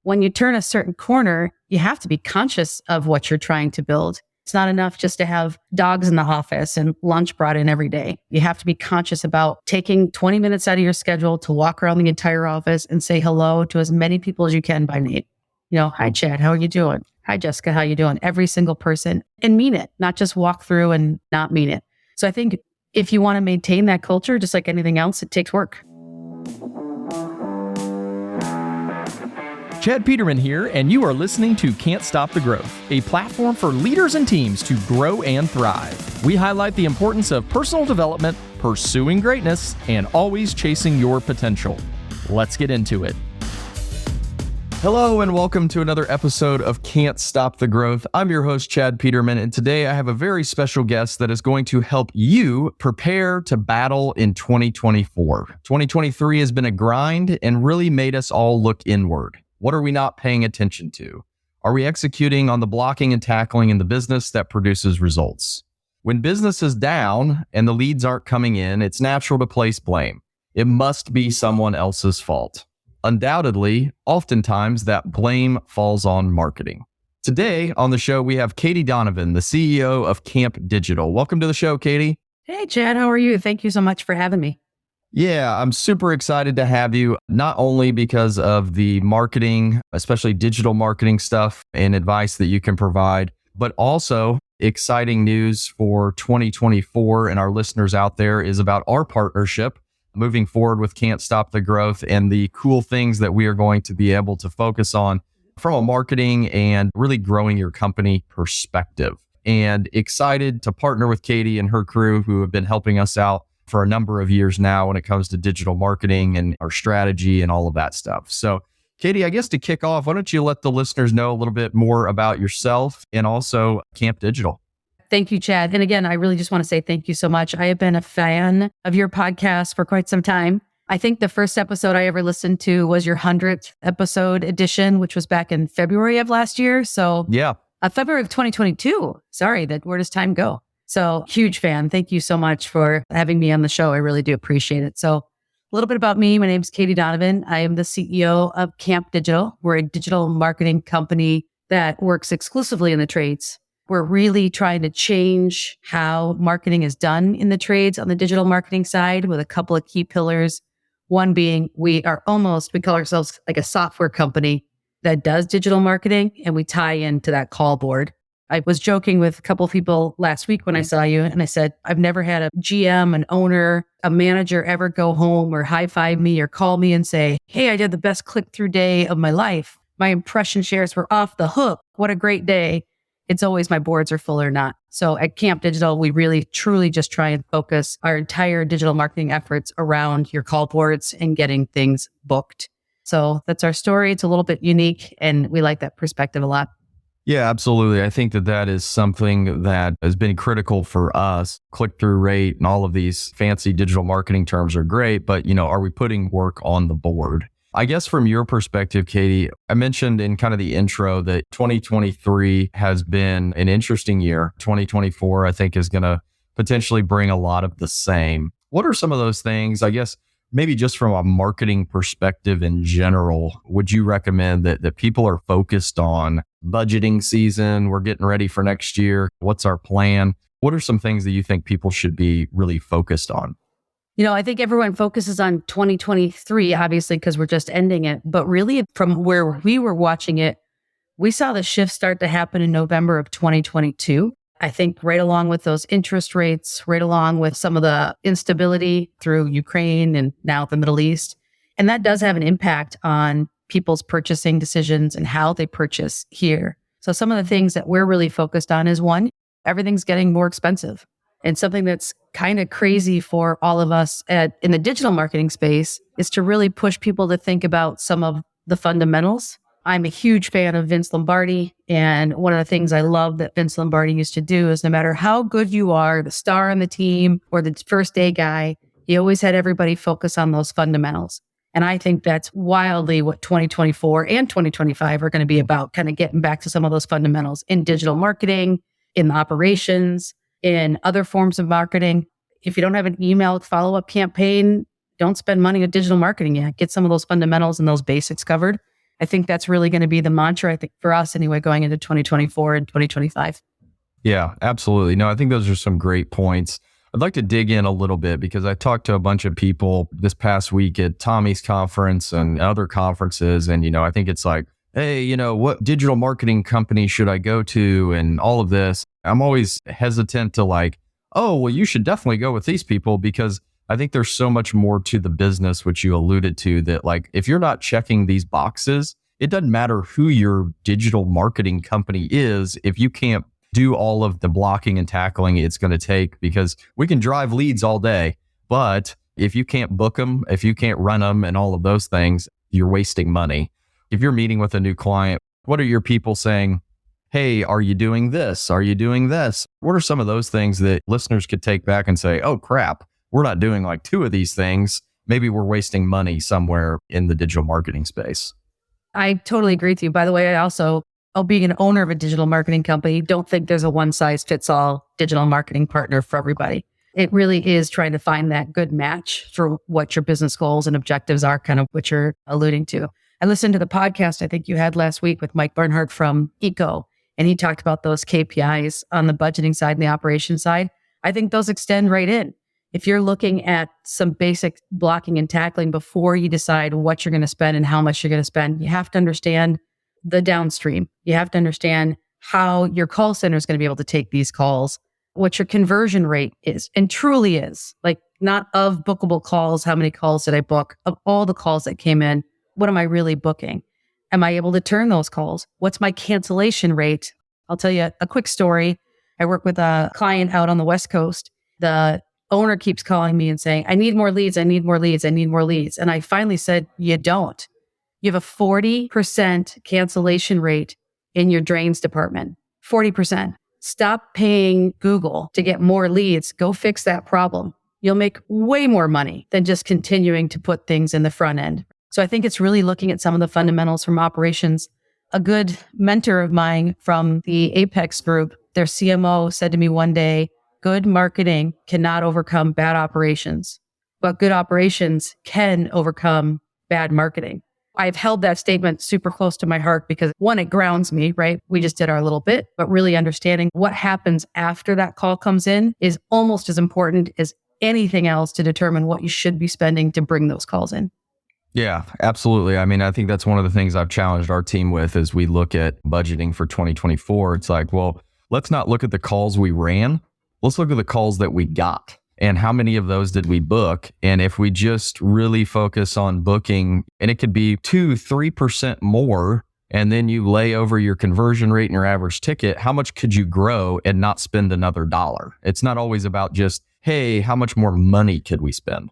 when you turn a certain corner, you have to be conscious of what you're trying to build. It's not enough just to have dogs in the office and lunch brought in every day. You have to be conscious about taking 20 minutes out of your schedule to walk around the entire office and say hello to as many people as you can by name. Hi, Chad, how are you doing? Hi, Jessica, how you doing? Every single person, and mean it, not just walk through and not mean it. So I think if you want to maintain that culture, just like anything else, it takes work. Chad Peterman here, and you are listening to Can't Stop the Growth, a platform for leaders and teams to grow and thrive. We highlight the importance of personal development, pursuing greatness, and always chasing your potential. Let's get into it. Hello, and welcome to another episode of Can't Stop the Growth. I'm your host, Chad Peterman, and today I have a very special guest that is going to help you prepare to battle in 2024. 2023 has been a grind and really made us all look inward. What are we not paying attention to? Are we executing on the blocking and tackling in the business that produces results? When business is down and the leads aren't coming in, it's natural to place blame. It must be someone else's fault. Undoubtedly, oftentimes that blame falls on marketing. Today on the show, we have Katie Donovan, the CEO of Camp Digital. Welcome to the show, Katie. Hey, Chad, how are you? Thank you so much for having me. Yeah, I'm super excited to have you, not only because of the marketing, especially digital marketing stuff and advice that you can provide, but also exciting news for 2024 and our listeners out there is about our partnership moving forward with Can't Stop the Growth and the cool things that we are going to be able to focus on from a marketing and really growing your company perspective. And excited to partner with Katie and her crew who have been helping us out for a number of years now when it comes to digital marketing and our strategy and all of that stuff. So, Katie, I guess to kick off, why don't you let the listeners know a little bit more about yourself and also Camp Digital? Thank you, Chad. And again, I really just want to say thank you so much. I have been a fan of your podcast for quite some time. I think the first episode I ever listened to was your 100th episode edition, which was back in February of last year. So yeah, February of 2022. Sorry, where does time go? So huge fan. Thank you so much for having me on the show. I really do appreciate it. So a little bit about me. My name is Katie Donovan. I am the CEO of Camp Digital. We're a digital marketing company that works exclusively in the trades. We're really trying to change how marketing is done in the trades on the digital marketing side with a couple of key pillars. One being we call ourselves like a software company that does digital marketing, and we tie into that call board. I was joking with a couple of people last week when I saw you, and I said, I've never had a GM, an owner, a manager ever go home or high five me or call me and say, hey, I did the best click-through day of my life. My impression shares were off the hook. What a great day. It's always my boards are full or not. So at Camp Digital, we really, truly just try and focus our entire digital marketing efforts around your call boards and getting things booked. So that's our story. It's a little bit unique, and we like that perspective a lot. Yeah, absolutely. I think that is something that has been critical for us. Click-through rate and all of these fancy digital marketing terms are great, but are we putting work on the board? I guess from your perspective, Katie, I mentioned in kind of the intro that 2023 has been an interesting year. 2024, I think, is going to potentially bring a lot of the same. What are some of those things, I guess, maybe just from a marketing perspective in general, would you recommend that people are focused on budgeting season? We're getting ready for next year. What's our plan? What are some things that you think people should be really focused on? I think everyone focuses on 2023, obviously, because we're just ending it. But really, from where we were watching it, we saw the shift start to happen in November of 2022. I think right along with those interest rates, right along with some of the instability through Ukraine and now the Middle East. And that does have an impact on people's purchasing decisions and how they purchase here. So some of the things that we're really focused on is one, everything's getting more expensive. And something that's kind of crazy for all of us in the digital marketing space is to really push people to think about some of the fundamentals. I'm a huge fan of Vince Lombardi. And one of the things I love that Vince Lombardi used to do is no matter how good you are, the star on the team or the first day guy, he always had everybody focus on those fundamentals. And I think that's wildly what 2024 and 2025 are going to be about, kind of getting back to some of those fundamentals in digital marketing, in the operations, in other forms of marketing. If you don't have an email follow-up campaign, don't spend money on digital marketing yet. Get some of those fundamentals and those basics covered. I think that's really going to be the mantra, I think, for us anyway, going into 2024 and 2025. Yeah, absolutely. No, I think those are some great points. I'd like to dig in a little bit because I talked to a bunch of people this past week at Tommy's conference and other conferences. And, I think it's like, hey, what digital marketing company should I go to and all of this. I'm always hesitant to like, oh, well, you should definitely go with these people because I think there's so much more to the business, which you alluded to, that like, if you're not checking these boxes, it doesn't matter who your digital marketing company is if you can't do all of the blocking and tackling it's going to take, because we can drive leads all day, but if you can't book them, if you can't run them and all of those things, you're wasting money. If you're meeting with a new client, what are your people saying? Hey, are you doing this? Are you doing this? What are some of those things that listeners could take back and say, oh crap, we're not doing like 2 of these things. Maybe we're wasting money somewhere in the digital marketing space. I totally agree with you. By the way, being an owner of a digital marketing company, don't think there's a one size fits all digital marketing partner for everybody. It really is trying to find that good match for what your business goals and objectives are, kind of what you're alluding to. I listened to the podcast I think you had last week with Mike Bernhardt from Eco, and he talked about those KPIs on the budgeting side and the operation side. I think those extend right in. If you're looking at some basic blocking and tackling before you decide what you're going to spend and how much you're going to spend, you have to understand the downstream. You have to understand how your call center is going to be able to take these calls, what your conversion rate is and truly is. Like, not of bookable calls, how many calls did I book? Of all the calls that came in, what am I really booking? Am I able to turn those calls? What's my cancellation rate? I'll tell you a quick story. I work with a client out on the West Coast. The owner keeps calling me and saying, I need more leads. I need more leads. I need more leads. And I finally said, you don't. You have a 40% cancellation rate in your drains department. 40%. Stop paying Google to get more leads. Go fix that problem. You'll make way more money than just continuing to put things in the front end. So I think it's really looking at some of the fundamentals from operations. A good mentor of mine from the Apex group, their CMO, said to me one day, good marketing cannot overcome bad operations, but good operations can overcome bad marketing. I've held that statement super close to my heart because, one, it grounds me, right? We just did our little bit, but really understanding what happens after that call comes in is almost as important as anything else to determine what you should be spending to bring those calls in. Yeah, absolutely. I mean, I think that's one of the things I've challenged our team with as we look at budgeting for 2024. It's like, well, let's not look at the calls we ran. Let's look at the calls that we got. And how many of those did we book? And if we just really focus on booking, and it could be 2-3% more, and then you lay over your conversion rate and your average ticket, how much could you grow and not spend another dollar? It's not always about just, hey, how much more money could we spend?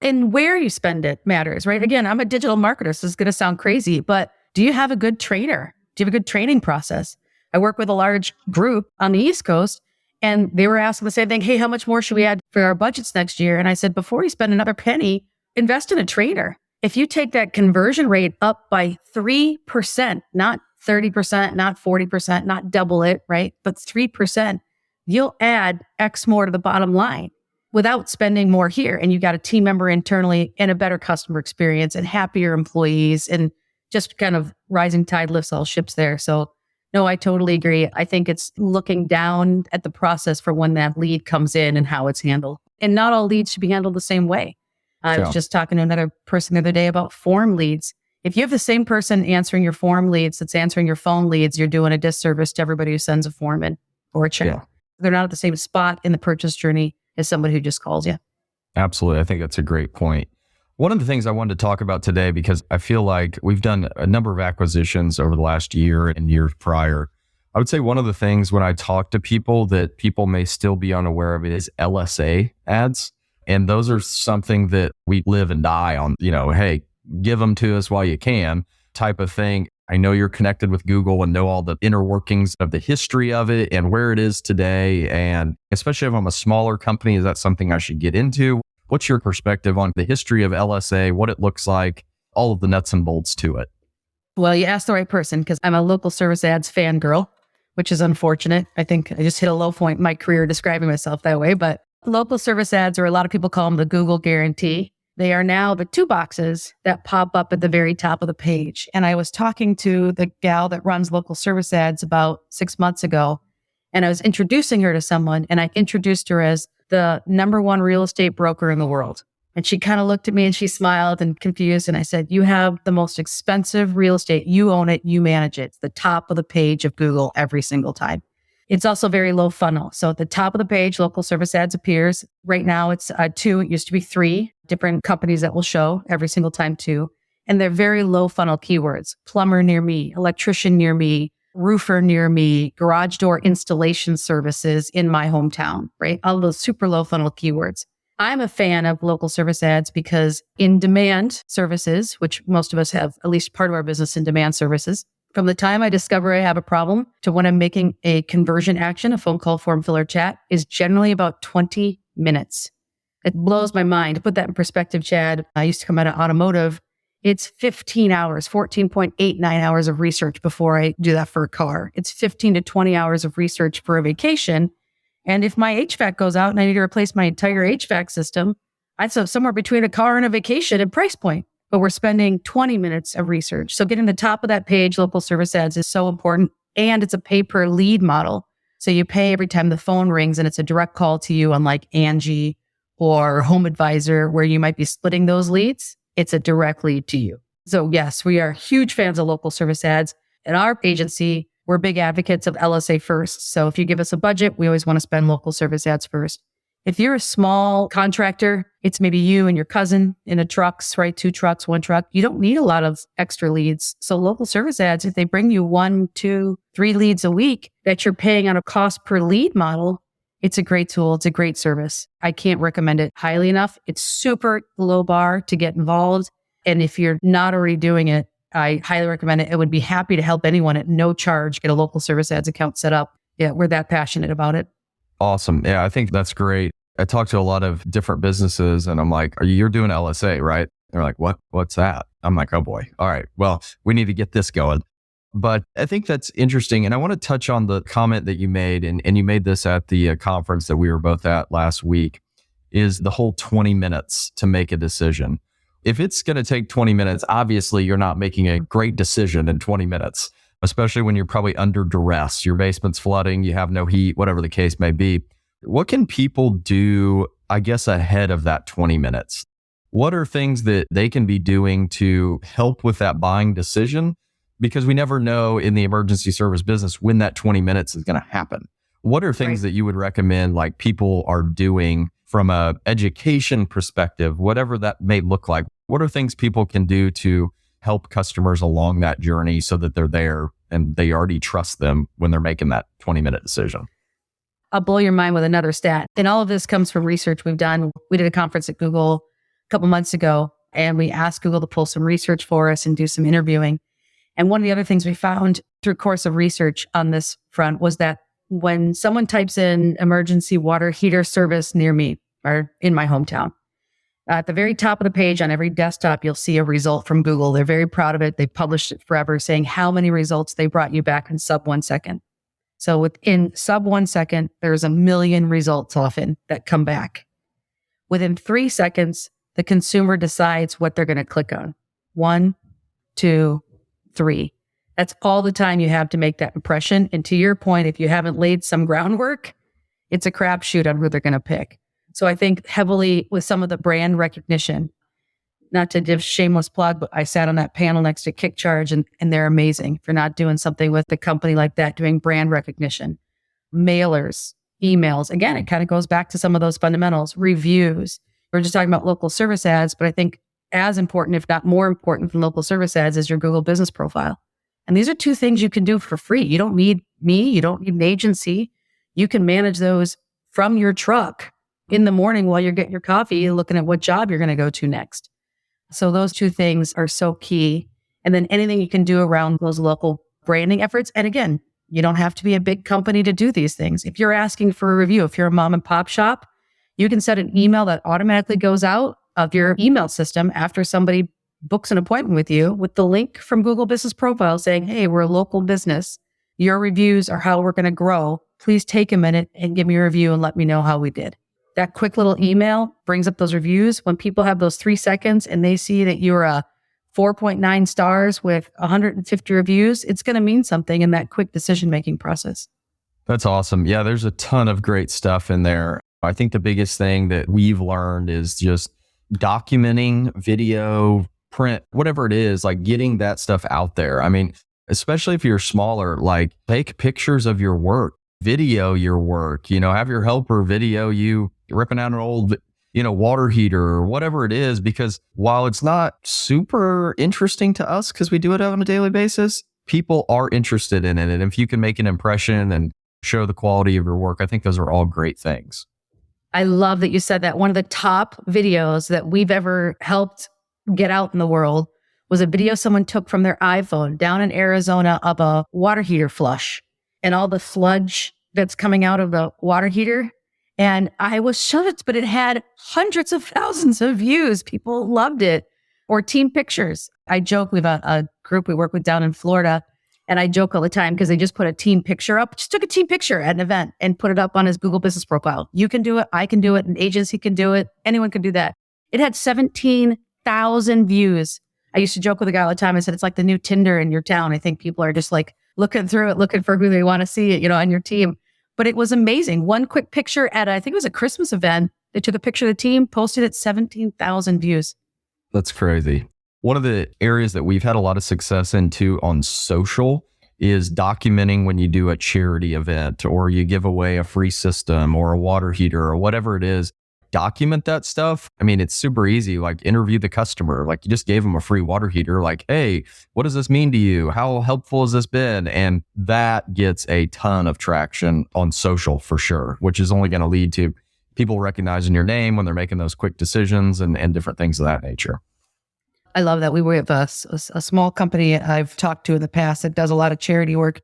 And where you spend it matters, right? Again, I'm a digital marketer, so it's going to sound crazy, but do you have a good trainer? Do you have a good training process? I work with a large group on the East Coast, and they were asking the same thing. Hey, how much more should we add for our budgets next year? And I said, before you spend another penny, invest in a trainer. If you take that conversion rate up by 3%, not 30%, not 40%, not double it, right? But 3%, you'll add X more to the bottom line without spending more here. And you got a team member internally and a better customer experience and happier employees, and just kind of rising tide lifts all ships there. So no, I totally agree. I think it's looking down at the process for when that lead comes in and how it's handled. And not all leads should be handled the same way. I was just talking to another person the other day about form leads. If you have the same person answering your form leads that's answering your phone leads, you're doing a disservice to everybody who sends a form in or a check. Yeah. They're not at the same spot in the purchase journey as somebody who just calls you. Absolutely. I think that's a great point. One of the things I wanted to talk about today, because I feel like we've done a number of acquisitions over the last year and years prior. I would say one of the things when I talk to people that people may still be unaware of it is LSA ads. And those are something that we live and die on, hey, give them to us while you can type of thing. I know you're connected with Google and know all the inner workings of the history of it and where it is today. And especially if I'm a smaller company, is that something I should get into? What's your perspective on the history of LSA, what it looks like, all of the nuts and bolts to it? Well, you asked the right person, because I'm a local service ads fangirl, which is unfortunate. I think I just hit a low point in my career describing myself that way. But local service ads, or a lot of people call them the Google guarantee. They are now the 2 boxes that pop up at the very top of the page. And I was talking to the gal that runs local service ads about 6 months ago, and I was introducing her to someone, and I introduced her as the number 1 real estate broker in the world. And she kind of looked at me and she smiled and confused. And I said, you have the most expensive real estate. You own it. You manage it. It's the top of the page of Google every single time. It's also very low funnel. So at the top of the page, local service ads appears. Right now it's 2. It used to be 3 different companies that will show every single time 2. And they're very low funnel keywords. Plumber near me, electrician near me, roofer near me, garage door installation services in my hometown, right? All those super low funnel keywords. I'm a fan of local service ads because in demand services, which most of us have at least part of our business in demand services, from the time I discover I have a problem to when I'm making a conversion action, a phone call, form filler, chat, is generally about 20 minutes. It blows my mind. To put that in perspective, Chad, I used to come out of automotive. It's 15 hours, 14.89 hours of research before I do that for a car. It's 15 to 20 hours of research for a vacation. And if my HVAC goes out and I need to replace my entire HVAC system, I'd say somewhere between a car and a vacation and price point. But we're spending 20 minutes of research. So getting the top of that page, local service ads, is so important. And it's a pay per lead model. So you pay every time the phone rings and it's a direct call to you, unlike Angie or Home Advisor, where you might be splitting those leads. It's a direct lead to you. So yes, we are huge fans of local service ads. At our agency, we're big advocates of LSA first. So if you give us a budget, we always want to spend local service ads first. If you're a small contractor, it's maybe you and your cousin in a trucks, right? 2 trucks, 1 truck. You don't need a lot of extra leads. So local service ads, if they bring you 1, 2, 3 leads a week that you're paying on a cost per lead model, it's a great tool. It's a great service. I can't recommend it highly enough. It's super low bar to get involved. And if you're not already doing it, I highly recommend it. I would be happy to help anyone at no charge get a local service ads account set up. Yeah, we're that passionate about it. Awesome. Yeah, I think that's great. I talk to a lot of different businesses and I'm like, you're doing LSA, right? They're like, what's that? I'm like, oh boy. All right. Well, we need to get this going. But I think that's interesting. And I want to touch on the comment that you made, and you made this at the conference that we were both at last week, is the whole 20 minutes to make a decision. If it's going to take 20 minutes, obviously you're not making a great decision in 20 minutes, especially when you're probably under duress. Your basement's flooding, you have no heat, whatever the case may be. What can people do, I guess, ahead of that 20 minutes? What are things that they can be doing to help with that buying decision? Because we never know in the emergency service business when that 20 minutes is going to happen. What are things that you would recommend, like people are doing from a education perspective, whatever that may look like? What are things people can do to help customers along that journey so that they're there and they already trust them when they're making that 20-minute decision? I'll blow your mind with another stat. And all of this comes from research we've done. We did a conference at Google a couple months ago, and we asked Google to pull some research for us and do some interviewing. And one of the other things we found through course of research on this front was that when someone types in emergency water heater service near me or in my hometown, at the very top of the page on every desktop, you'll see a result from Google. They're very proud of it. They've published it forever, saying how many results they brought you back in sub 1 second. So within sub 1 second, there's 1 million results often that come back. Within 3 seconds, the consumer decides what they're going to click on. 1, 2, 3. That's all the time you have to make that impression. And to your point, if you haven't laid some groundwork, it's a crapshoot on who they're going to pick. So I think heavily with some of the brand recognition, not to give shameless plug, but I sat on that panel next to KickCharge and they're amazing for not doing something with a company like that, doing brand recognition, mailers, emails. Again, it kind of goes back to some of those fundamentals, reviews. We're just talking about local service ads, but I think as important, if not more important than local service ads, is your Google business profile. And these are 2 things you can do for free. You don't need me. You don't need an agency. You can manage those from your truck in the morning while you're getting your coffee, looking at what job you're going to go to next. So those 2 things are so key. And then anything you can do around those local branding efforts. And again, you don't have to be a big company to do these things. If you're asking for a review, if you're a mom and pop shop, you can set an email that automatically goes out of your email system after somebody books an appointment with you with the link from Google Business Profile saying, hey, we're a local business. Your reviews are how we're going to grow. Please take a minute and give me a review and let me know how we did. That quick little email brings up those reviews. When people have those 3 seconds and they see that you're a 4.9 stars with 150 reviews, it's going to mean something in that quick decision-making process. That's awesome. Yeah, there's a ton of great stuff in there. I think the biggest thing that we've learned is just documenting video, print, whatever it is, like getting that stuff out there. I mean, especially if you're smaller, like take pictures of your work, video your work, have your helper video you ripping out an old, water heater or whatever it is, because while it's not super interesting to us because we do it on a daily basis, people are interested in it. And if you can make an impression and show the quality of your work, I think those are all great things. I love that you said that. One of the top videos that we've ever helped get out in the world was a video someone took from their iPhone down in Arizona of a water heater flush and all the sludge that's coming out of the water heater. And I was shocked, but it had hundreds of thousands of views. People loved it. Or team pictures. I joke, we have a group we work with down in Florida, and I joke all the time because they just put a team picture up, just took a team picture at an event and put it up on his Google business profile. You can do it. I can do it. An agency can do it. Anyone can do that. It had 17,000 views. I used to joke with a guy all the time. I said, it's like the new Tinder in your town. I think people are just like looking through it, looking for who they want to see, on your team. But it was amazing. One quick picture at, I think it was a Christmas event. They took a picture of the team, posted it, 17,000 views. That's crazy. One of the areas that we've had a lot of success in too on social is documenting when you do a charity event or you give away a free system or a water heater or whatever it is. Document that stuff. I mean, it's super easy. Like interview the customer. Like you just gave them a free water heater. Like, hey, what does this mean to you? How helpful has this been? And that gets a ton of traction on social for sure, which is only going to lead to people recognizing your name when they're making those quick decisions and different things of that nature. I love that. We have a small company I've talked to in the past that does a lot of charity work,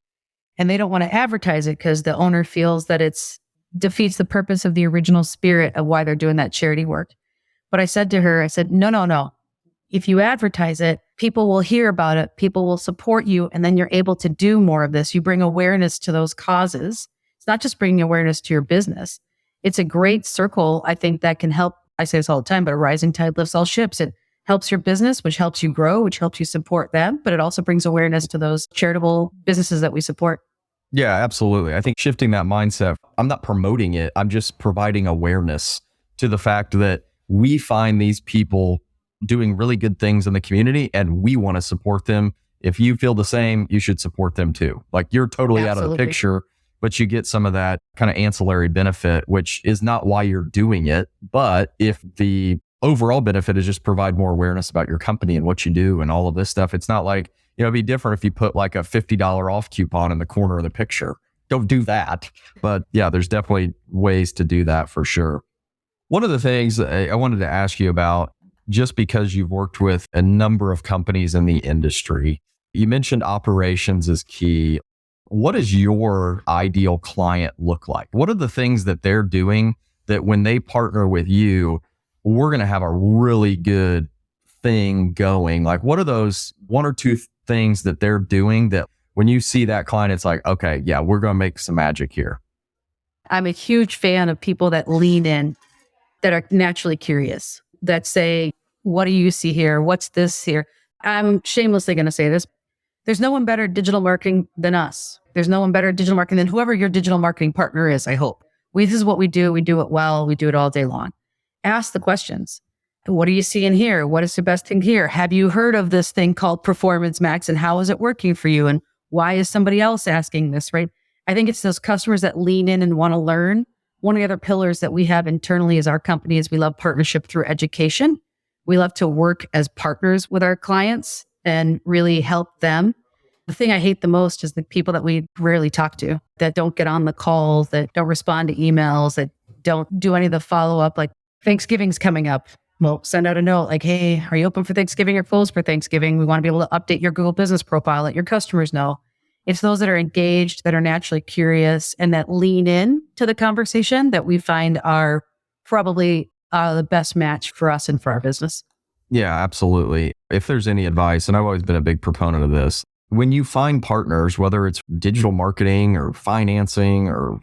and they don't want to advertise it because the owner feels that it's defeats the purpose of the original spirit of why they're doing that charity work. But I said to her, no. If you advertise it, people will hear about it. People will support you. And then you're able to do more of this. You bring awareness to those causes. It's not just bringing awareness to your business. It's a great circle. I think that can help. I say this all the time, but a rising tide lifts all ships. It helps your business, which helps you grow, which helps you support them. But it also brings awareness to those charitable businesses that we support. Yeah, absolutely. I think shifting that mindset, I'm not promoting it. I'm just providing awareness to the fact that we find these people doing really good things in the community and we want to support them. If you feel the same, you should support them too. Like you're totally out of the picture, but you get some of that kind of ancillary benefit, which is not why you're doing it. But if the overall benefit is just provide more awareness about your company and what you do and all of this stuff, it's not like, it'd be different if you put like a $50 off coupon in the corner of the picture. Don't do that. But yeah, there's definitely ways to do that for sure. One of the things I wanted to ask you about, just because you've worked with a number of companies in the industry, you mentioned operations is key. What does your ideal client look like? What are the things that they're doing that when they partner with you, we're going to have a really good thing going? Like, what are those one or two things that they're doing that when you see that client, it's like, okay, yeah, we're going to make some magic here? I'm a huge fan of people that lean in, that are naturally curious, that say, what do you see here? What's this here? I'm shamelessly going to say this. There's no one better at digital marketing than us. There's no one better at digital marketing than whoever your digital marketing partner is, I hope. This is what we do. We do it well. We do it all day long. Ask the questions. What are you seeing here? What is the best thing here? Have you heard of this thing called Performance Max and how is it working for you? And why is somebody else asking this, right? I think it's those customers that lean in and want to learn. One of the other pillars that we have internally as our company is we love partnership through education. We love to work as partners with our clients and really help them. The thing I hate the most is the people that we rarely talk to, that don't get on the calls, that don't respond to emails, that don't do any of the follow-up. Like Thanksgiving's coming up. Well, send out a note like, hey, are you open for Thanksgiving or closed for Thanksgiving? We want to be able to update your Google business profile, let your customers know. It's those that are engaged, that are naturally curious, and that lean in to the conversation that we find are probably the best match for us and for our business. Yeah, absolutely. If there's any advice, and I've always been a big proponent of this, when you find partners, whether it's digital marketing or financing or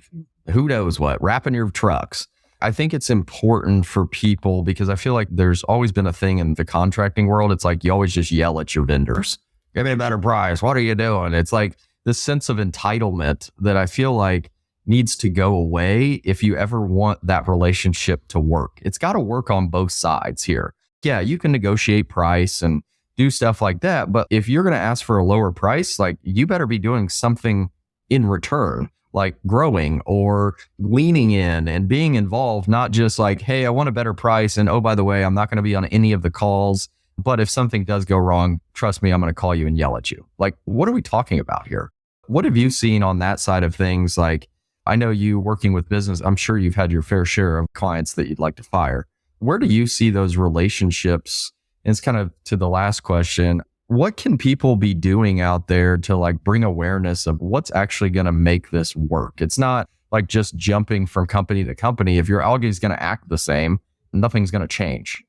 who knows what, wrapping your trucks, I think it's important for people because I feel like there's always been a thing in the contracting world. It's like you always just yell at your vendors. Give me a better price. What are you doing? It's like this sense of entitlement that I feel like needs to go away if you ever want that relationship to work. It's got to work on both sides here. Yeah, you can negotiate price and do stuff like that. But if you're going to ask for a lower price, like you better be doing something in return, like growing or leaning in and being involved, not just like, hey, I want a better price. And oh, by the way, I'm not going to be on any of the calls. But if something does go wrong, trust me, I'm going to call you and yell at you. Like, what are we talking about here? What have you seen on that side of things? Like, I know you working with business, I'm sure you've had your fair share of clients that you'd like to fire. Where do you see those relationships? And it's kind of to the last question. What can people be doing out there to like bring awareness of what's actually going to make this work? It's not like just jumping from company to company. If you're always going to act the same, nothing's going to change.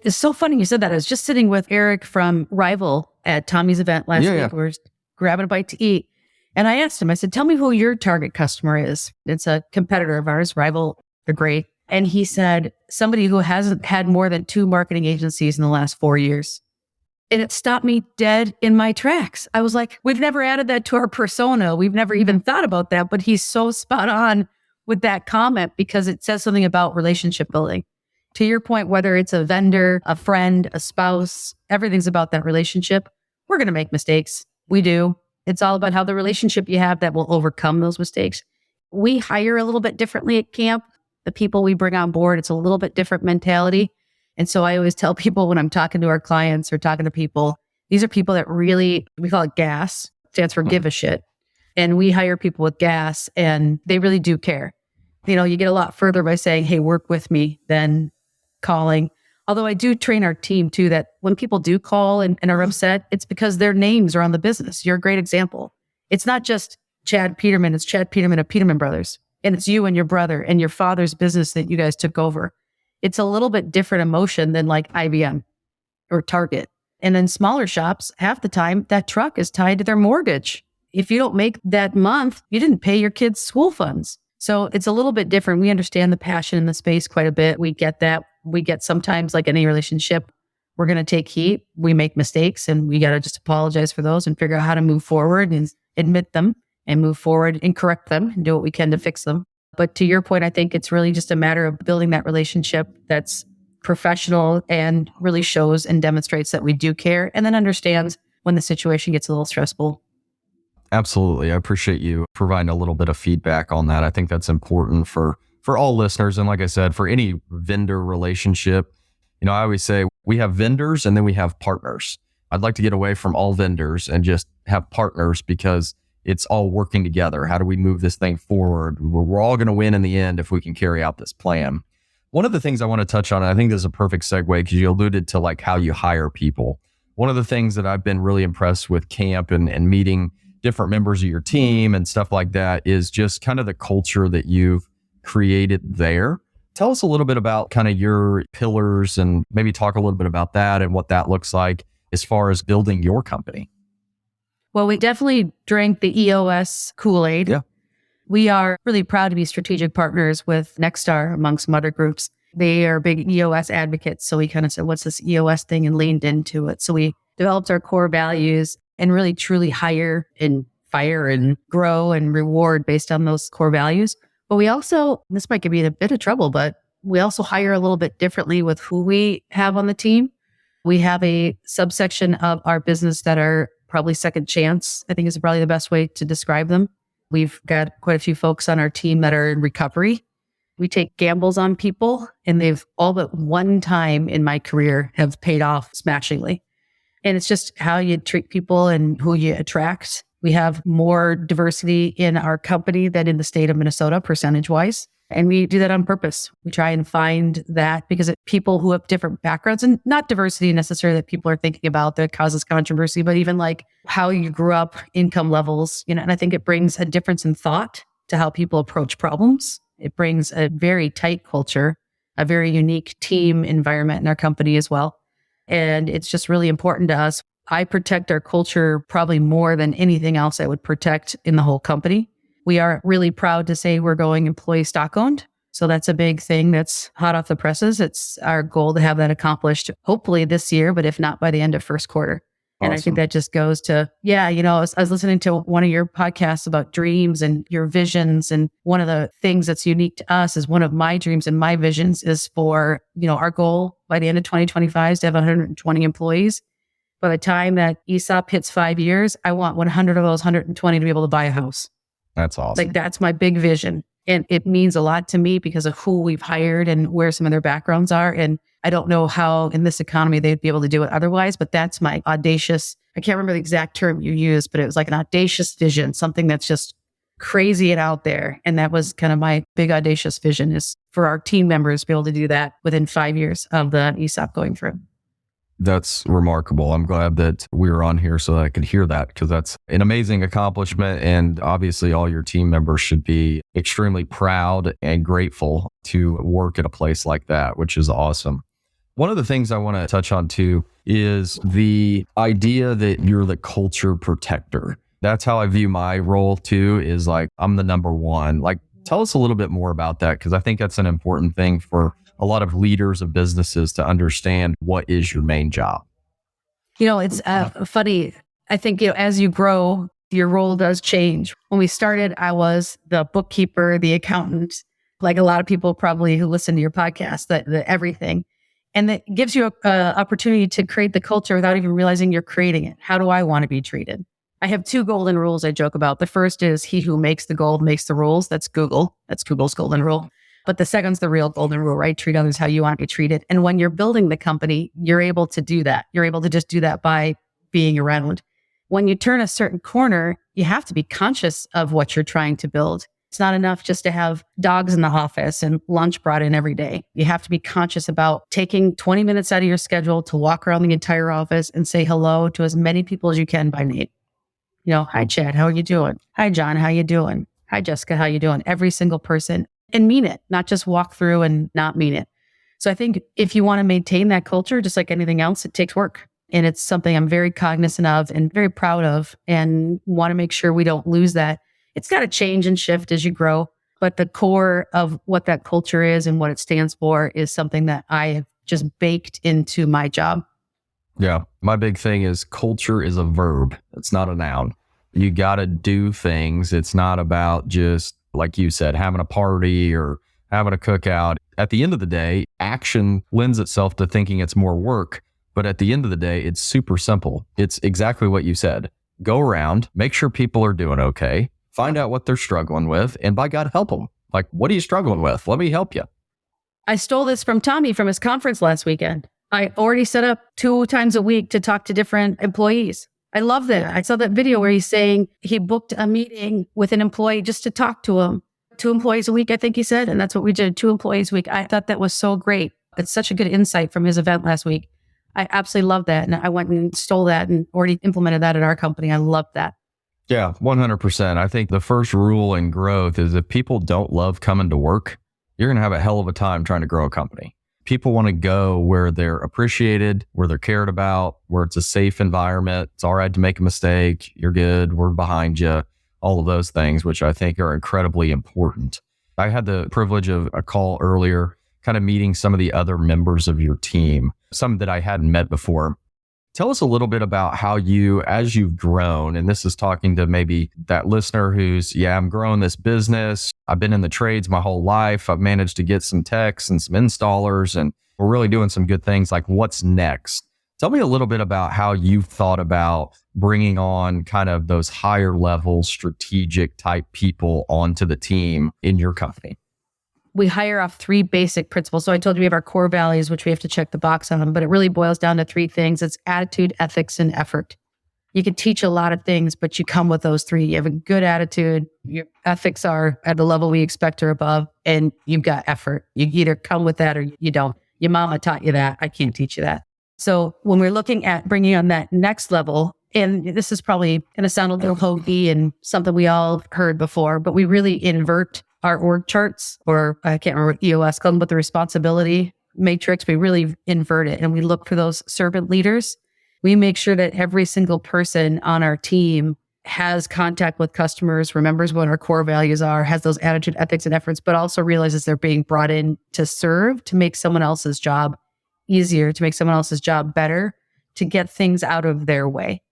It's so funny you said that. I was just sitting with Eric from Rival at Tommy's event last week. We were grabbing a bite to eat. And I asked him, I said, tell me who your target customer is. It's a competitor of ours, Rival. They're great. And he said, somebody who hasn't had more than 2 marketing agencies in the last 4 years. And it stopped me dead in my tracks. I was like, we've never added that to our persona. We've never even thought about that. But he's so spot on with that comment because it says something about relationship building. To your point, whether it's a vendor, a friend, a spouse, everything's about that relationship. We're going to make mistakes. We do. It's all about how the relationship you have that will overcome those mistakes. We hire a little bit differently at camp. The people we bring on board, it's a little bit different mentality. And so I always tell people when I'm talking to our clients or talking to people, these are people that really, we call it GAS, stands for give a shit. And we hire people with GAS and they really do care. You know, you get a lot further by saying, hey, work with me than calling. Although I do train our team too, that when people do call and are upset, it's because their names are on the business. You're a great example. It's not just Chad Peterman, it's Chad Peterman of Peterman Brothers. And it's you and your brother and your father's business that you guys took over. It's a little bit different emotion than like IBM or Target. And then smaller shops, half the time, that truck is tied to their mortgage. If you don't make that month, you didn't pay your kids' school funds. So it's a little bit different. We understand the passion in the space quite a bit. We get that. We get sometimes, like any relationship, we're going to take heat. We make mistakes and we got to just apologize for those and figure out how to move forward and admit them and move forward and correct them and do what we can to fix them. But to your point, I think it's really just a matter of building that relationship that's professional and really shows and demonstrates that we do care and then understands when the situation gets a little stressful. Absolutely. I appreciate you providing a little bit of feedback on that. I think that's important for all listeners. And like I said, for any vendor relationship, you know, I always say we have vendors and then we have partners. I'd like to get away from all vendors and just have partners because it's all working together. How do we move this thing forward? We're all going to win in the end if we can carry out this plan. One of the things I want to touch on, and I think this is a perfect segue because you alluded to like how you hire people. One of the things that I've been really impressed with camp and meeting different members of your team and stuff like that is just kind of the culture that you've created there. Tell us a little bit about kind of your pillars and maybe talk a little bit about that and what that looks like as far as building your company. Well, we definitely drank the EOS Kool-Aid. Yeah. We are really proud to be strategic partners with Nexstar amongst some other groups. They are big EOS advocates. So we kind of said, what's this EOS thing, and leaned into it. So we developed our core values and really truly hire and fire and grow and reward based on those core values. But we also, this might give you a bit of trouble, but we also hire a little bit differently with who we have on the team. We have a subsection of our business that are probably second chance, I think is probably the best way to describe them. We've got quite a few folks on our team that are in recovery. We take gambles on people, and they've all but one time in my career have paid off smashingly. And it's just how you treat people and who you attract. We have more diversity in our company than in the state of Minnesota, percentage-wise. And we do that on purpose. We try and find that because people who have different backgrounds, and not diversity necessarily that people are thinking about that causes controversy, but even like how you grew up, income levels, you know, and I think it brings a difference in thought to how people approach problems. It brings a very tight culture, a very unique team environment in our company as well. And it's just really important to us. I protect our culture probably more than anything else I would protect in the whole company. We are really proud to say we're going employee stock owned. So that's a big thing that's hot off the presses. It's our goal to have that accomplished, hopefully this year, but if not by the end of first quarter. And I think that just goes to, I was listening to one of your podcasts about dreams and your visions. And one of the things that's unique to us is one of my dreams and my visions is for, our goal by the end of 2025 is to have 120 employees. By the time that ESOP hits 5 years, I want 100 of those 120 to be able to buy a house. That's awesome. Like that's my big vision. And it means a lot to me because of who we've hired and where some of their backgrounds are. And I don't know how in this economy they'd be able to do it otherwise, but that's my audacious, I can't remember the exact term you used, but it was like an audacious vision, something that's just crazy and out there. And that was kind of my big audacious vision is for our team members to be able to do that within 5 years of the ESOP going through. That's remarkable. I'm glad that we were on here so I could hear that because that's an amazing accomplishment. And obviously all your team members should be extremely proud and grateful to work at a place like that, which is awesome. One of the things I want to touch on too is the idea that you're the culture protector. That's how I view my role too, is like, I'm the number one. Like, tell us a little bit more about that because I think that's an important thing for a lot of leaders of businesses to understand what is your main job. It's funny. I think, as you grow, your role does change. When we started, I was the bookkeeper, the accountant, like a lot of people probably who listen to your podcast, the everything. And that gives you an opportunity to create the culture without even realizing you're creating it. How do I want to be treated? I have 2 golden rules I joke about. The first is he who makes the gold makes the rules. That's Google. That's Google's golden rule. But the second's the real golden rule, right? Treat others how you want to be treated. And when you're building the company, you're able to do that. You're able to just do that by being around. When you turn a certain corner, you have to be conscious of what you're trying to build. It's not enough just to have dogs in the office and lunch brought in every day. You have to be conscious about taking 20 minutes out of your schedule to walk around the entire office and say hello to as many people as you can by name. Hi, Chad, how are you doing? Hi, John, how you doing? Hi, Jessica, how you doing? Every single person. And mean it, not just walk through and not mean it. So I think if you want to maintain that culture, just like anything else, it takes work. And it's something I'm very cognizant of and very proud of and want to make sure we don't lose that. It's got to change and shift as you grow. But the core of what that culture is and what it stands for is something that I have just baked into my job. Yeah. My big thing is culture is a verb. It's not a noun. You got to do things. It's not about just, like you said, having a party or having a cookout. At the end of the day, action lends itself to thinking it's more work. But at the end of the day, it's super simple. It's exactly what you said. Go around, make sure people are doing okay, find out what they're struggling with, and by God, help them. Like, what are you struggling with? Let me help you. I stole this from Tommy from his conference last weekend. I already set up 2 times a week to talk to different employees. I love that. I saw that video where he's saying he booked a meeting with an employee just to talk to him. 2 employees a week, I think he said. And that's what we did, 2 employees a week. I thought that was so great. It's such a good insight from his event last week. I absolutely love that. And I went and stole that and already implemented that at our company. I love that. Yeah, 100%. I think the first rule in growth is if people don't love coming to work, you're going to have a hell of a time trying to grow a company. People want to go where they're appreciated, where they're cared about, where it's a safe environment. It's all right to make a mistake. You're good. We're behind you. All of those things, which I think are incredibly important. I had the privilege of a call earlier, kind of meeting some of the other members of your team, some that I hadn't met before. Tell us a little bit about how you, as you've grown, and this is talking to maybe that listener who's, I'm growing this business. I've been in the trades my whole life. I've managed to get some techs and some installers, and we're really doing some good things. Like, what's next? Tell me a little bit about how you've thought about bringing on kind of those higher level strategic type people onto the team in your company. We hire off 3 basic principles. So I told you we have our core values, which we have to check the box on them, but it really boils down to 3 things. It's attitude, ethics, and effort. You can teach a lot of things, but you come with those 3. You have a good attitude, your ethics are at the level we expect or above, and you've got effort. You either come with that or you don't. Your mama taught you that. I can't teach you that. So when we're looking at bringing on that next level, and this is probably going to sound a little hokey and something we all heard before, but we really invert our org charts, or I can't remember what EOS called them, but the responsibility matrix, we really invert it and we look for those servant leaders. We make sure that every single person on our team has contact with customers, remembers what our core values are, has those attitude, ethics, and efforts, but also realizes they're being brought in to serve, to make someone else's job easier, to make someone else's job better, to get things out of their way.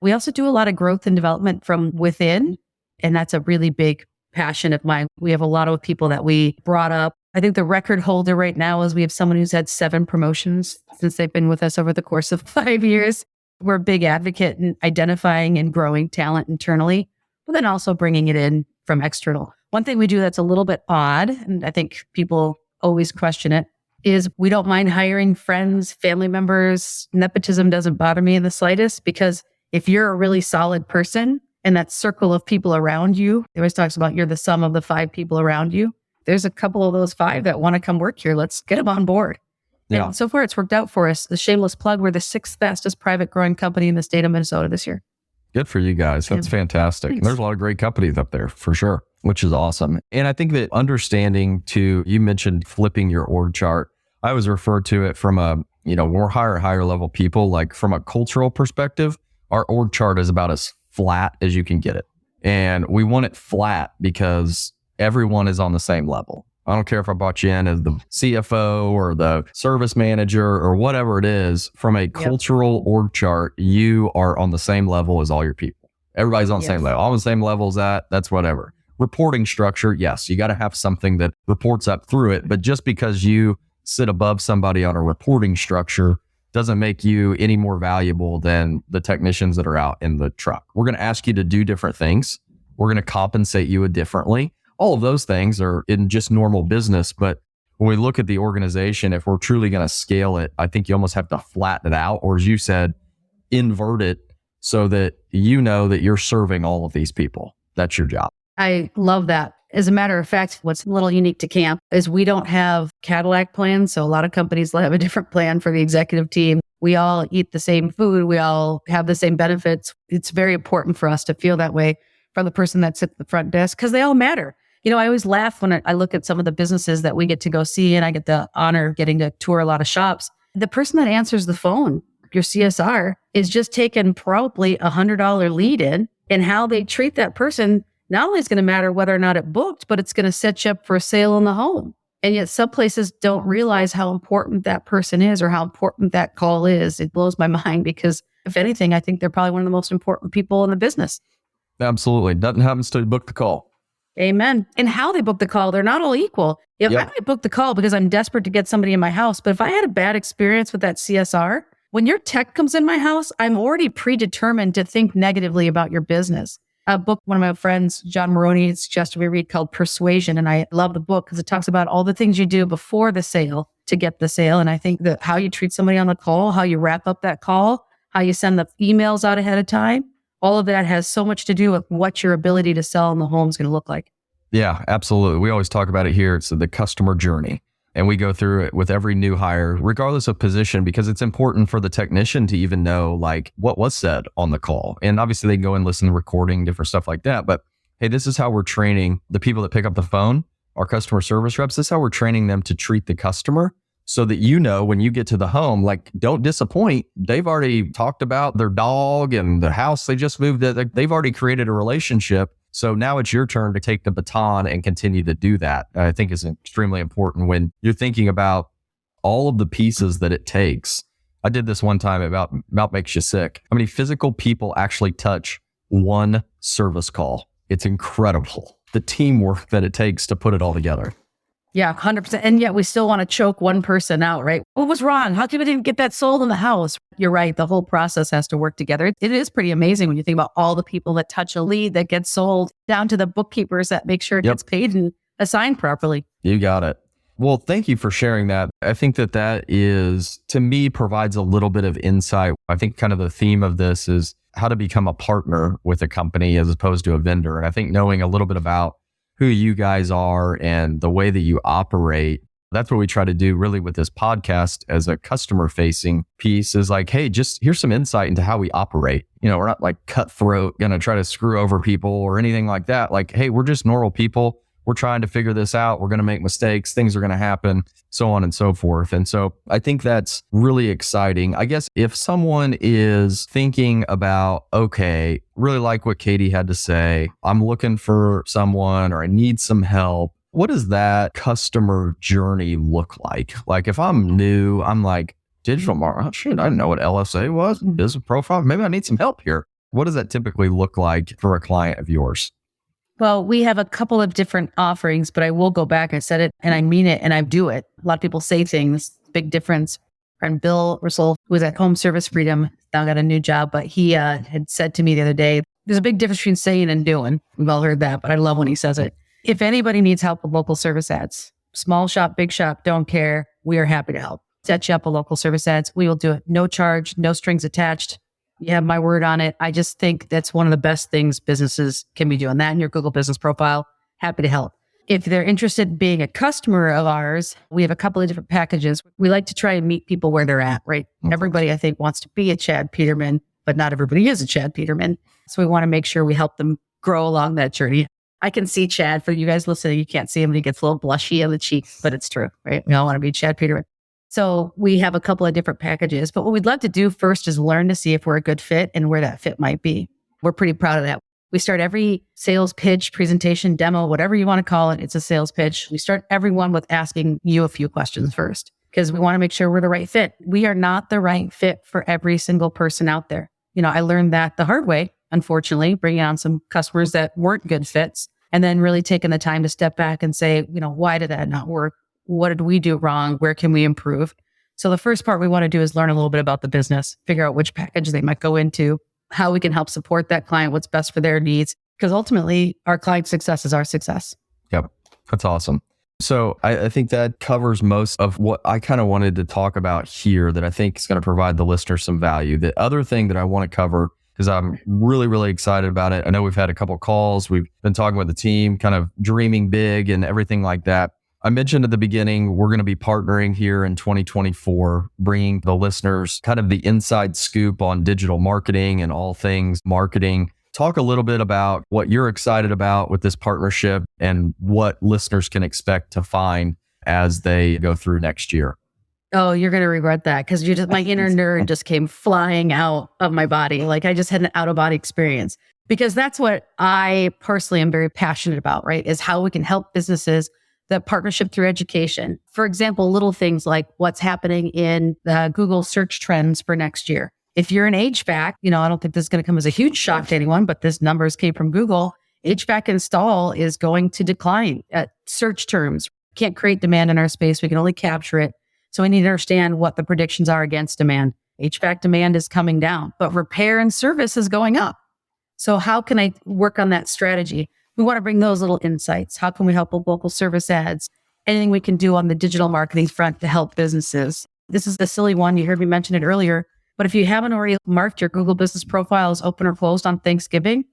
We also do a lot of growth and development from within, and that's a really big passion of mine. We have a lot of people that we brought up. I think the record holder right now is we have someone who's had 7 promotions since they've been with us over the course of 5 years. We're a big advocate in identifying and growing talent internally, but then also bringing it in from external. One thing we do that's a little bit odd, and I think people always question it, is we don't mind hiring friends, family members. Nepotism doesn't bother me in the slightest, because if you're a really solid person and that circle of people around you, it always talks about you're the sum of the 5 people around you. There's a couple of those 5 that want to come work here. Let's get them on board. Yeah. And so far, it's worked out for us. The shameless plug, we're the 6th fastest private growing company in the state of Minnesota this year. Good for you guys. That's fantastic. And there's a lot of great companies up there for sure, which is awesome. And I think that understanding too, you mentioned flipping your org chart. I always refer to it from a, when we're higher level people, like from a cultural perspective, our org chart is about as flat as you can get it. And we want it flat because everyone is on the same level. I don't care if I brought you in as the CFO or the service manager or whatever it is. From a cultural org chart, you are on the same level as all your people. Everybody's on the same level. All the same level as that's whatever. Reporting structure, yes, you got to have something that reports up through it. But just because you sit above somebody on a reporting structure doesn't make you any more valuable than the technicians that are out in the truck. We're going to ask you to do different things. We're going to compensate you differently. All of those things are in just normal business. But when we look at the organization, if we're truly going to scale it, I think you almost have to flatten it out, or as you said, invert it so that you know that you're serving all of these people. That's your job. I love that. As a matter of fact, what's a little unique to Camp is we don't have Cadillac plans. So a lot of companies have a different plan for the executive team. We all eat the same food. We all have the same benefits. It's very important for us to feel that way from the person that sits at the front desk, because they all matter. I always laugh when I look at some of the businesses that we get to go see, and I get the honor of getting to tour a lot of shops. The person that answers the phone, your CSR, is just taking probably $100 lead in, and how they treat that person not only is going to matter whether or not it booked, but it's going to set you up for a sale in the home. And yet some places don't realize how important that person is or how important that call is. It blows my mind, because if anything, I think they're probably one of the most important people in the business. Absolutely. Nothing happens till you book the call. Amen. And how they book the call, they're not all equal. I might book the call because I'm desperate to get somebody in my house. But if I had a bad experience with that CSR, when your tech comes in my house, I'm already predetermined to think negatively about your business. A book one of my friends, John Maroney, suggested we read called Persuasion. And I love the book because it talks about all the things you do before the sale to get the sale. And I think that how you treat somebody on the call, how you wrap up that call, how you send the emails out ahead of time, all of that has so much to do with what your ability to sell in the home is going to look like. Yeah, absolutely. We always talk about it here. It's the customer journey. And we go through it with every new hire, regardless of position, because it's important for the technician to even know like what was said on the call. And obviously they can go and listen to recording, different stuff like that. But hey, this is how we're training the people that pick up the phone, our customer service reps. This is how we're training them to treat the customer, so that when you get to the home, like, don't disappoint. They've already talked about their dog and the house they just moved. They've already created a relationship. So now it's your turn to take the baton and continue to do that. I think is extremely important when you're thinking about all of the pieces that it takes. I did this one time about makes you sick. How many physical people actually touch one service call? It's incredible. The teamwork that it takes to put it all together. Yeah, 100%. And yet we still want to choke one person out, right? What was wrong? How come we didn't get that sold in the house? You're right. The whole process has to work together. It is pretty amazing when you think about all the people that touch a lead that gets sold, down to the bookkeepers that make sure it gets paid and assigned properly. You got it. Well, thank you for sharing that. I think that is, to me, provides a little bit of insight. I think kind of the theme of this is how to become a partner with a company as opposed to a vendor. And I think knowing a little bit about who you guys are and the way that you operate, that's what we try to do really with this podcast as a customer facing piece, is like, hey, just here's some insight into how we operate. We're not like cutthroat, going to try to screw over people or anything like that. Like, hey, we're just normal people. we're trying to figure this out. We're going to make mistakes. Things are going to happen, so on and so forth. And so I think that's really exciting. I guess if someone is thinking about, okay, really like what Katie had to say, I'm looking for someone or I need some help. What does that customer journey look like? Like if I'm new, I'm like, digital marketing, shit, I didn't know what LSA was, business profile. Maybe I need some help here. What does that typically look like for a client of yours? Well, we have a couple of different offerings, but I will go back. I said it and I mean it and I do it. A lot of people say things, big difference. Friend Bill Russell, who was at Home Service Freedom, now got a new job, but he had said to me the other day, there's a big difference between saying and doing. We've all heard that, but I love when he says it. If anybody needs help with local service ads, small shop, big shop, don't care. We are happy to help. Set you up a local service ads. We will do it. No charge, no strings attached. You have my word on it. I just think that's one of the best things businesses can be doing. That in your Google business profile, happy to help. If they're interested in being a customer of ours, we have a couple of different packages. We like to try and meet people where they're at, right? Everybody, I think, wants to be a Chad Peterman, but not everybody is a Chad Peterman. So we want to make sure we help them grow along that journey. I can see Chad. For you guys listening, you can't see him, but he gets a little blushy on the cheek, but it's true, right? We all want to be Chad Peterman. So we have a couple of different packages, but what we'd love to do first is learn to see if we're a good fit and where that fit might be. We're pretty proud of that. We start every sales pitch, presentation, demo, whatever you want to call it. It's a sales pitch. We start everyone with asking you a few questions first because we want to make sure we're the right fit. We are not the right fit for every single person out there. You know, I learned that the hard way, unfortunately, bringing on some customers that weren't good fits and then really taking the time to step back and say, you know, why did that not work? What did we do wrong? Where can we improve? So the first part we want to do is learn a little bit about the business, figure out which package they might go into, how we can help support that client, what's best for their needs. Because ultimately, our client's success is our success. Yep. That's awesome. So I think that covers most of what I kind of wanted to talk about here that I think is going to provide the listener some value. The other thing that I want to cover, because I'm really, really excited about it. I know we've had a couple of calls. We've been talking with the team, kind of dreaming big and everything like that. I mentioned at the beginning, we're going to be partnering here in 2024, bringing the listeners kind of the inside scoop on digital marketing and all things marketing. Talk a little bit about what you're excited about with this partnership and what listeners can expect to find as they go through next year. Oh, you're going to regret that because my inner nerd just came flying out of my body. Like I just had an out-of-body experience because that's what I personally am very passionate about, right? Is how we can help businesses, the partnership through education. For example, little things like what's happening in the Google search trends for next year. If you're in HVAC, you know, I don't think this is going to come as a huge shock to anyone, but this numbers came from Google. HVAC install is going to decline at search terms. Can't create demand in our space. We can only capture it. So we need to understand what the predictions are against demand. HVAC demand is coming down, but repair and service is going up. So how can I work on that strategy? We want to bring those little insights. How can we help with local service ads? Anything we can do on the digital marketing front to help businesses. This is the silly one. You heard me mention it earlier. But if you haven't already marked your Google business profile as open or closed on Thanksgiving,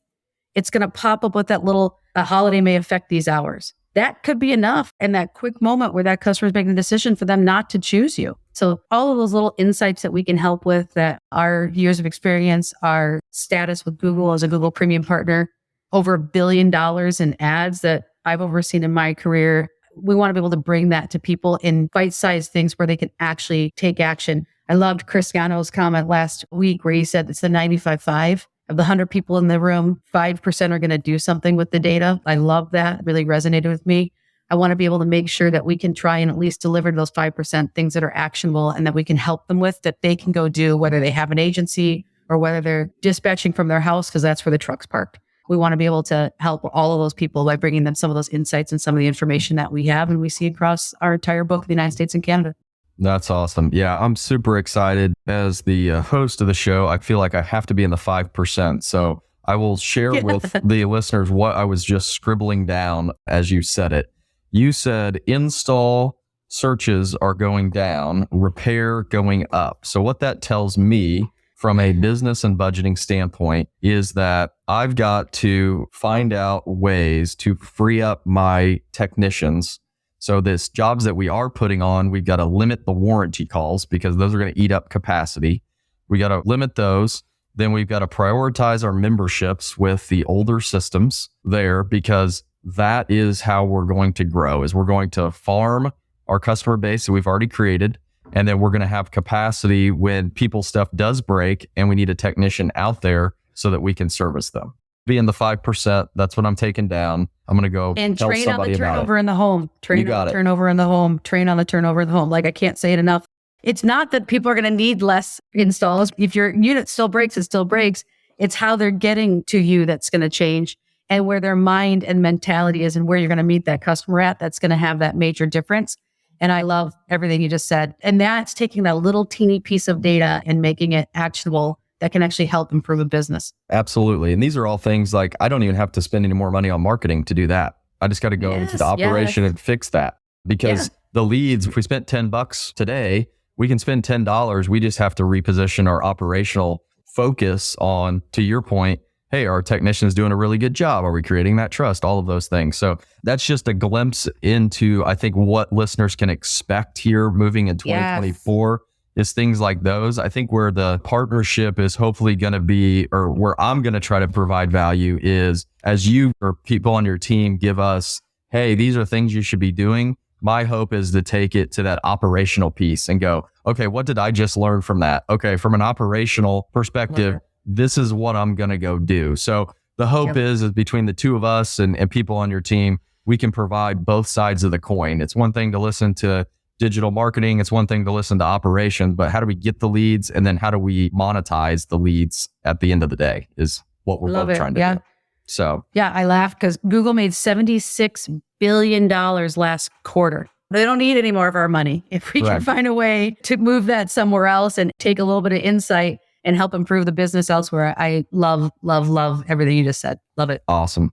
it's going to pop up with that little, a holiday may affect these hours. That could be enough in that quick moment where that customer is making a decision for them not to choose you. So all of those little insights that we can help with, that our years of experience, our status with Google as a Google Premium partner, over $1 billion in ads that I've overseen in my career. We want to be able to bring that to people in bite-sized things where they can actually take action. I loved Chris Gano's comment last week where he said it's the 95-5. Of the 100 people in the room, 5% are going to do something with the data. I love that. It really resonated with me. I want to be able to make sure that we can try and at least deliver those 5% things that are actionable and that we can help them with, that they can go do, whether they have an agency or whether they're dispatching from their house because that's where the truck's parked. We want to be able to help all of those people by bringing them some of those insights and some of the information that we have and we see across our entire book of the United States and Canada. That's awesome. Yeah, I'm super excited. As the host of the show, I feel like I have to be in the 5%. So I will share with the listeners what I was just scribbling down as you said it. You said install searches are going down, repair going up. So what that tells me from a business and budgeting standpoint is that I've got to find out ways to free up my technicians. So this jobs that we are putting on, we've got to limit the warranty calls because those are going to eat up capacity. We got to limit those. Then we've got to prioritize our memberships with the older systems there because that is how we're going to grow, is we're going to farm our customer base that we've already created. And then we're going to have capacity when people's stuff does break and we need a technician out there so that we can service them. Being the 5%, that's what I'm taking down. I'm going to go and tell train on somebody the about turnover it. in the home. Train on the turnover in the home. Train on the turnover in the home. Like, I can't say it enough. It's not that people are going to need less installs. If your unit still breaks, it still breaks. It's how they're getting to you that's going to change, and where their mind and mentality is and where you're going to meet that customer at. That's going to have that major difference. And I love everything you just said. And that's taking that little teeny piece of data and making it actionable that can actually help improve a business. Absolutely. And these are all things like, I don't even have to spend any more money on marketing to do that. I just got to go into the operation and fix that, because the leads, if we spent $10 today, we can spend $10. We just have to reposition our operational focus on, to your point, hey, our technician's doing a really good job. Are we creating that trust? All of those things. So that's just a glimpse into, I think, what listeners can expect here moving in 2024 is things like those. I think where the partnership is hopefully going to be, or where I'm going to try to provide value, is as you or people on your team give us, hey, these are things you should be doing. My hope is to take it to that operational piece and go, okay, what did I just learn from that? Okay, from an operational perspective, this is what I'm going to go do. So the hope is between the two of us and people on your team, we can provide both sides of the coin. It's one thing to listen to digital marketing. It's one thing to listen to operations, but how do we get the leads? And then how do we monetize the leads at the end of the day is what we're both trying to do. So I laughed because Google made $76 billion last quarter. They don't need any more of our money. If we can find a way to move that somewhere else and take a little bit of insight and help improve the business elsewhere, I love everything you just said. Love it. Awesome.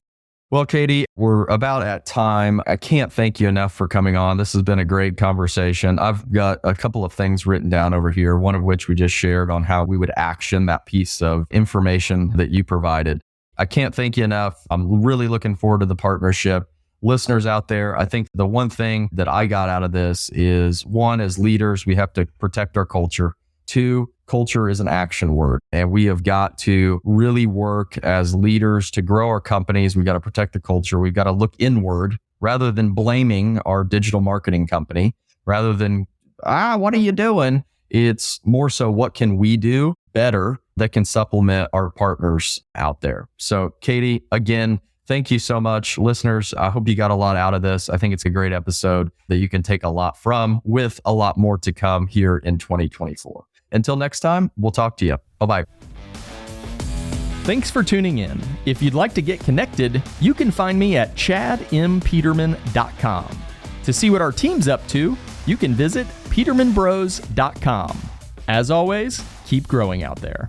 Well, Katie, we're about at time. I can't thank you enough for coming on. This has been a great conversation. I've got a couple of things written down over here, one of which we just shared on how we would action that piece of information that you provided. I can't thank you enough. I'm really looking forward to the partnership. Listeners out there, I think the one thing that I got out of this is, one, as leaders, we have to protect our culture. Two, culture is an action word, and we have got to really work as leaders to grow our companies. We've got to protect the culture. We've got to look inward rather than blaming our digital marketing company, rather than, what are you doing? It's more so, what can we do better that can supplement our partners out there? So, Katie, again, thank you so much. Listeners, I hope you got a lot out of this. I think it's a great episode that you can take a lot from, with a lot more to come here in 2024. Until next time, we'll talk to you. Bye-bye. Thanks for tuning in. If you'd like to get connected, you can find me at chadmpeterman.com. To see what our team's up to, you can visit petermanbros.com. As always, keep growing out there.